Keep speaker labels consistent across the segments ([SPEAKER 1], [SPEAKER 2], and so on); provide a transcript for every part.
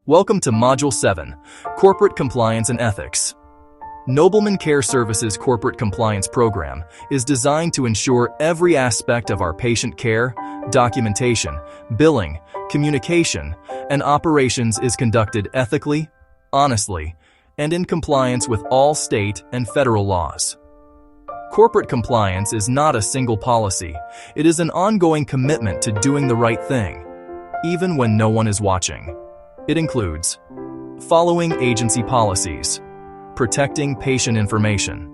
[SPEAKER 1] Welcome to Module 7, Corporate Compliance and Ethics. Nobleman Care Services Corporate Compliance Program is designed to ensure every aspect of our patient care, documentation, billing, communication, and operations is conducted ethically, honestly, and in compliance with all state and federal laws. Corporate compliance is not a single policy. It is an ongoing commitment to doing the right thing, even when no one is watching. It includes following agency policies, protecting patient information,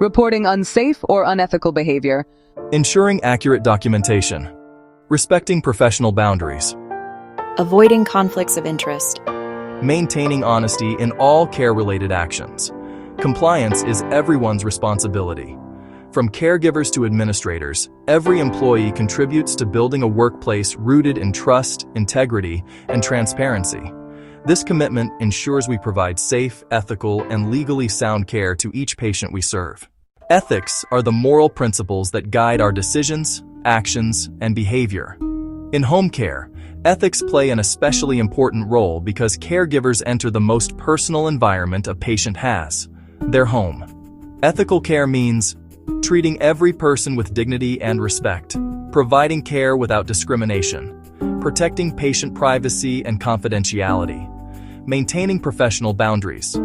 [SPEAKER 2] reporting unsafe or unethical behavior,
[SPEAKER 1] ensuring accurate documentation, respecting professional boundaries,
[SPEAKER 3] avoiding conflicts of interest,
[SPEAKER 1] maintaining honesty in all care-related actions. Compliance is everyone's responsibility. From caregivers to administrators, every employee contributes to building a workplace rooted in trust, integrity, and transparency. This commitment ensures we provide safe, ethical, and legally sound care to each patient we serve. Ethics are the moral principles that guide our decisions, actions, and behavior. In home care, ethics play an especially important role because caregivers enter the most personal environment a patient has, their home. Ethical care means treating every person with dignity and respect, providing care without discrimination, protecting patient privacy and confidentiality, maintaining professional boundaries,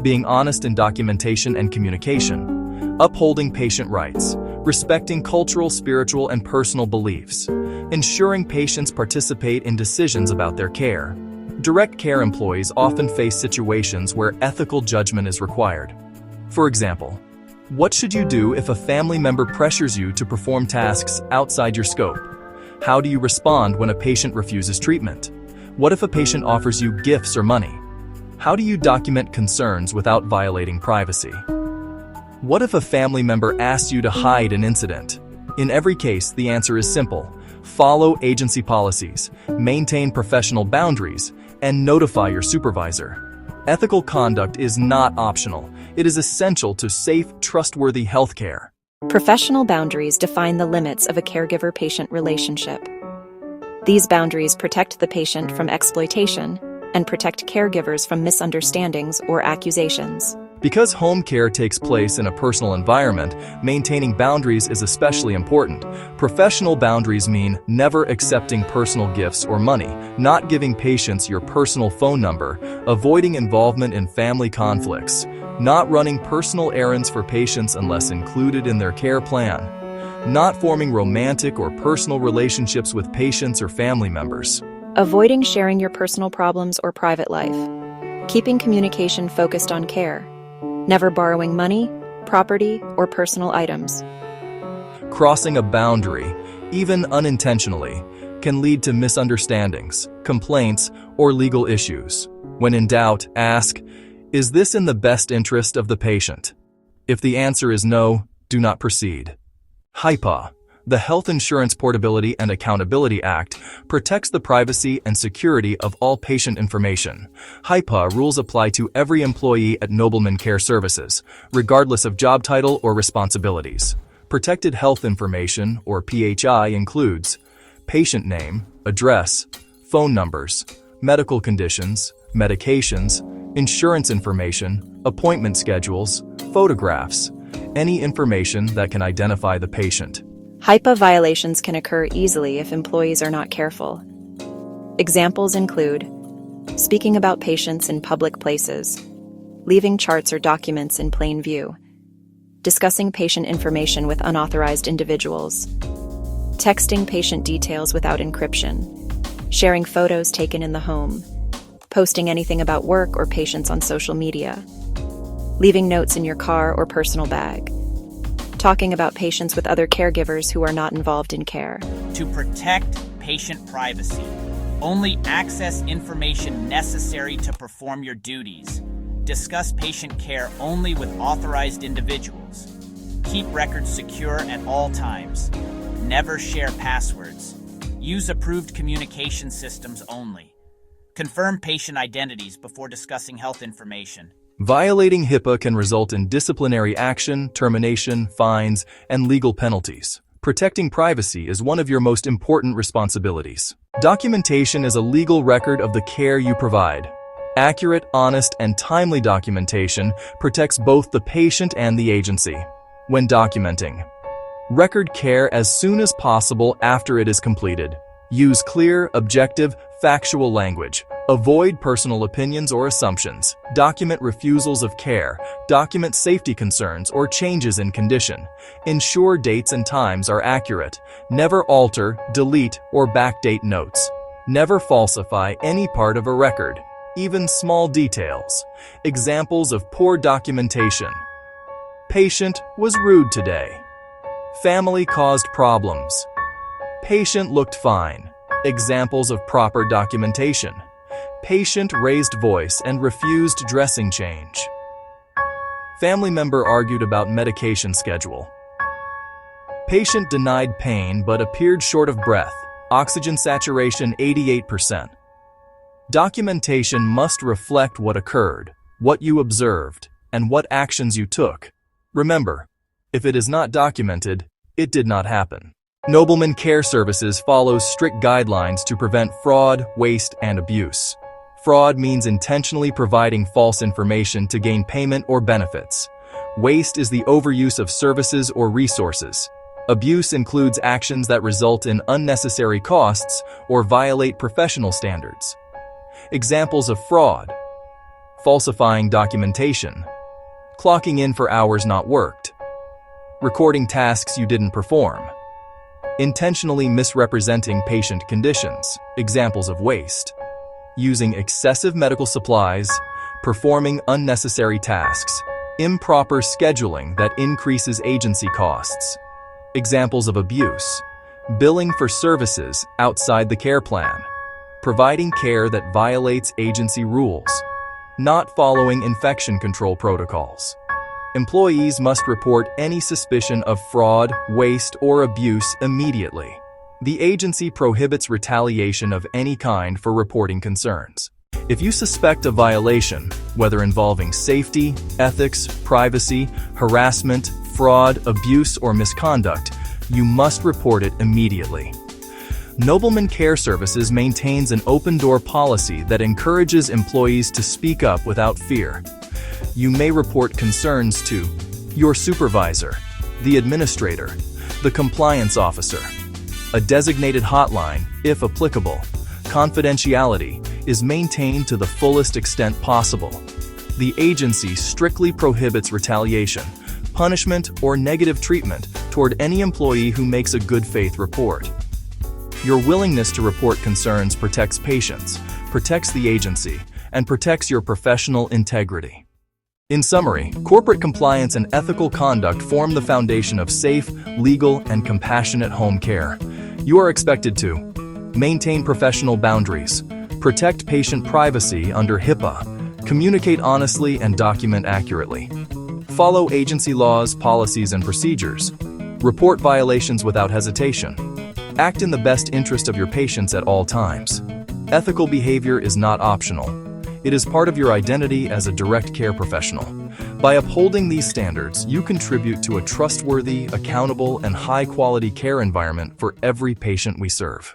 [SPEAKER 1] being honest in documentation and communication, upholding patient rights, respecting cultural, spiritual, and personal beliefs, ensuring patients participate in decisions about their care. Direct care employees often face situations where ethical judgment is required. For example, what should you do if a family member pressures you to perform tasks outside your scope? How do you respond when a patient refuses treatment? What if a patient offers you gifts or money? How do you document concerns without violating privacy? What if a family member asks you to hide an incident? In every case, the answer is simple. Follow agency policies, maintain professional boundaries, and notify your supervisor. Ethical conduct is not optional. It is essential to safe, trustworthy healthcare.
[SPEAKER 3] Professional boundaries define the limits of a caregiver-patient relationship. These boundaries protect the patient from exploitation and protect caregivers from misunderstandings or accusations.
[SPEAKER 1] Because home care takes place in a personal environment, maintaining boundaries is especially important. Professional boundaries mean never accepting personal gifts or money, not giving patients your personal phone number, avoiding involvement in family conflicts, not running personal errands for patients unless included in their care plan, not forming romantic or personal relationships with patients or family members,
[SPEAKER 3] Avoiding sharing your personal problems or private life. Keeping communication focused on care. Never borrowing money, property, or personal items.
[SPEAKER 1] Crossing a boundary, even unintentionally, can lead to misunderstandings, complaints, or legal issues. When in doubt, ask, is this in the best interest of the patient? If the answer is no, do not proceed. HIPAA, the Health Insurance Portability and Accountability Act, protects the privacy and security of all patient information. HIPAA rules apply to every employee at Nobleman Care Services, regardless of job title or responsibilities. Protected health information, or PHI, includes patient name, address, phone numbers, medical conditions, medications, insurance information, appointment schedules, photographs, any information that can identify the patient.
[SPEAKER 3] HIPAA violations can occur easily if employees are not careful. Examples include speaking about patients in public places, leaving charts or documents in plain view, discussing patient information with unauthorized individuals, texting patient details without encryption, sharing photos taken in the home, posting anything about work or patients on social media, leaving notes in your car or personal bag, talking about patients with other caregivers who are not involved in care.
[SPEAKER 4] To protect patient privacy, only access information necessary to perform your duties. Discuss patient care only with authorized individuals. Keep records secure at all times. Never share passwords. Use approved communication systems only. Confirm patient identities before discussing health information.
[SPEAKER 1] Violating HIPAA can result in disciplinary action, termination, fines, and legal penalties. Protecting privacy is one of your most important responsibilities. Documentation is a legal record of the care you provide. Accurate, honest, and timely documentation protects both the patient and the agency. When documenting, record care as soon as possible after it is completed. Use clear, objective, factual language. Avoid personal opinions or assumptions. Document refusals of care. Document safety concerns or changes in condition. Ensure dates and times are accurate. Never alter, delete, or backdate notes. Never falsify any part of a record, even small details. Examples of poor documentation. Patient was rude today. Family caused problems. Patient looked fine. Examples of proper documentation. Patient raised voice and refused dressing change. Family member argued about medication schedule. Patient denied pain but appeared short of breath. Oxygen saturation 88%. Documentation must reflect what occurred, what you observed, and what actions you took. Remember, if it is not documented, it did not happen. Nobleman Care Services follows strict guidelines to prevent fraud, waste, and abuse. Fraud means intentionally providing false information to gain payment or benefits. Waste is the overuse of services or resources. Abuse includes actions that result in unnecessary costs or violate professional standards. Examples of fraud: falsifying documentation, clocking in for hours not worked, recording tasks you didn't perform, intentionally misrepresenting patient conditions. Examples of waste: using excessive medical supplies, performing unnecessary tasks, improper scheduling that increases agency costs. Examples of abuse: billing for services outside the care plan, providing care that violates agency rules, not following infection control protocols. Employees must report any suspicion of fraud, waste, or abuse immediately. The agency prohibits retaliation of any kind for reporting concerns. If you suspect a violation, whether involving safety, ethics, privacy, harassment, fraud, abuse, or misconduct, you must report it immediately. Nobleman Care Services maintains an open-door policy that encourages employees to speak up without fear. You may report concerns to your supervisor, the administrator, the compliance officer. A designated hotline, if applicable. Confidentiality is maintained to the fullest extent possible. The agency strictly prohibits retaliation, punishment, or negative treatment toward any employee who makes a good faith report. Your willingness to report concerns protects patients, protects the agency, and protects your professional integrity. In summary, corporate compliance and ethical conduct form the foundation of safe, legal, and compassionate home care. You are expected to maintain professional boundaries, protect patient privacy under HIPAA, communicate honestly and document accurately, follow agency laws, policies, and procedures, report violations without hesitation, act in the best interest of your patients at all times. Ethical behavior is not optional. It is part of your identity as a direct care professional. By upholding these standards, you contribute to a trustworthy, accountable, and high-quality care environment for every patient we serve.